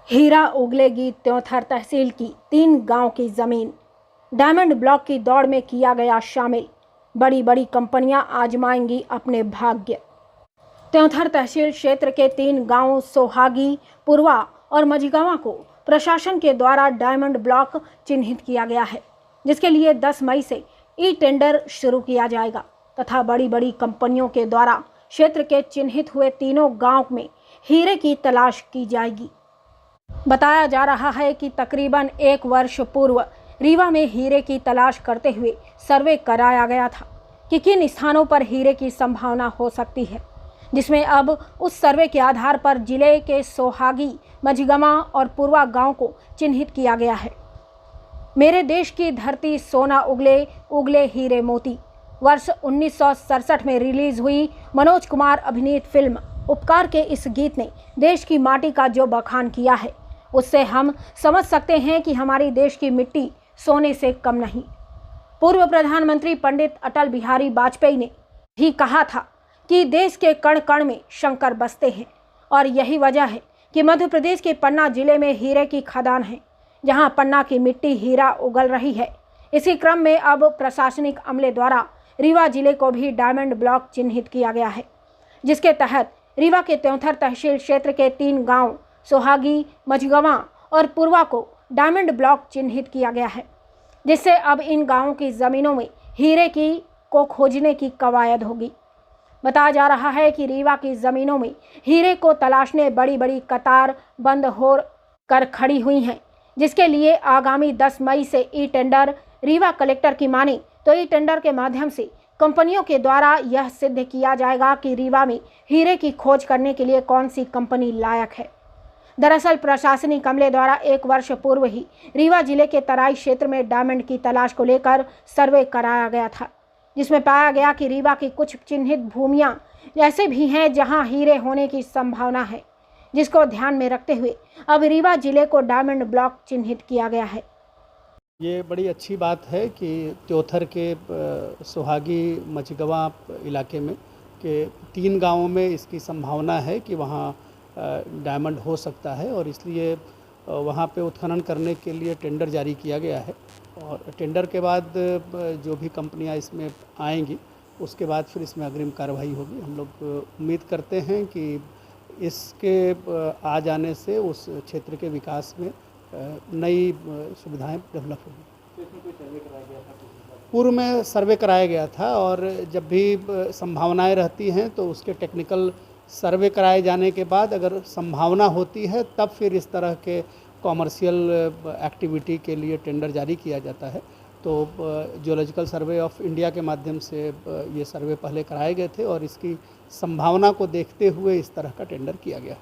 हीरा उगलेगी त्योंथर तहसील की 3 गांव की जमीन डायमंड ब्लॉक की दौड़ में किया गया शामिल। बड़ी बड़ी कंपनियां आजमाएंगी अपने भाग्य। त्योंथर तहसील क्षेत्र के 3 गांवों सोहागी, पुरवा और मझगावा को प्रशासन के द्वारा डायमंड ब्लॉक चिन्हित किया गया है, जिसके लिए 10 मई से ई टेंडर शुरू किया जाएगा तथा बड़ी बड़ी कंपनियों के द्वारा क्षेत्र के चिन्हित हुए तीनों गांव में हीरे की तलाश की जाएगी। बताया जा रहा है कि तकरीबन 1 वर्ष पूर्व रीवा में हीरे की तलाश करते हुए सर्वे कराया गया था कि किन स्थानों पर हीरे की संभावना हो सकती है, जिसमें अब उस सर्वे के आधार पर जिले के सोहागी, मझगमा और पुरवा गांव को चिन्हित किया गया है। मेरे देश की धरती सोना उगले उगले हीरे मोती वर्ष 1967 में रिलीज हुई मनोज कुमार अभिनीत फिल्म उपकार के इस गीत ने देश की माटी का जो बखान किया है, उससे हम समझ सकते हैं कि हमारी देश की मिट्टी सोने से कम नहीं। पूर्व प्रधानमंत्री पंडित अटल बिहारी वाजपेयी ने भी कहा था कि देश के कण कण में शंकर बसते हैं, और यही वजह है कि मध्य प्रदेश के पन्ना जिले में हीरे की खदान है, जहां पन्ना की मिट्टी हीरा उगल रही है। इसी क्रम में अब प्रशासनिक अमले द्वारा रीवा जिले को भी डायमंड ब्लॉक चिन्हित किया गया है, जिसके तहत रीवा के त्योंथर तहसील क्षेत्र के 3 गांव सोहागी, मझगवा और पुरवा को डायमंड ब्लॉक चिन्हित किया गया है, जिससे अब इन गांवों की ज़मीनों में हीरे को खोजने की कवायद होगी। बताया जा रहा है कि रीवा की ज़मीनों में हीरे को तलाशने बड़ी बड़ी कतार बंद हो कर खड़ी हुई हैं, जिसके लिए आगामी 10 मई से ई टेंडर रीवा कलेक्टर की माने तो ई टेंडर के माध्यम से कंपनियों के द्वारा यह सिद्ध किया जाएगा कि रीवा में हीरे की खोज करने के लिए कौन सी कंपनी लायक है। दरअसल प्रशासनिक अमले द्वारा 1 वर्ष पूर्व ही रीवा जिले के तराई क्षेत्र में डायमंड की तलाश को लेकर सर्वे कराया गया था, जिसमें पाया गया कि रीवा की कुछ चिन्हित भूमियां ऐसे भी हैं जहां हीरे होने की संभावना है, जिसको ध्यान में रखते हुए अब रीवा जिले को डायमंड ब्लॉक चिन्हित किया गया है। ये बड़ी अच्छी बात है कि त्योंथर के सोहागी, मझगवा इलाके में के 3 गांवों में इसकी संभावना है कि वहाँ डायमंड हो सकता है, और इसलिए वहाँ पे उत्खनन करने के लिए टेंडर जारी किया गया है। और टेंडर के बाद जो भी कंपनियाँ इसमें आएंगी, उसके बाद फिर इसमें अग्रिम कार्रवाई होगी। हम लोग उम्मीद करते हैं कि इसके आ जाने से उस क्षेत्र के विकास में नई सुविधाएं डेवलप होगी। पूर्व में सर्वे कराया गया था, और जब भी संभावनाएं रहती हैं तो उसके टेक्निकल सर्वे कराए जाने के बाद अगर संभावना होती है तब फिर इस तरह के कॉमर्शियल एक्टिविटी के लिए टेंडर जारी किया जाता है। तो जियोलॉजिकल सर्वे ऑफ इंडिया के माध्यम से ये सर्वे पहले कराए गए थे, और इसकी संभावना को देखते हुए इस तरह का टेंडर किया गया।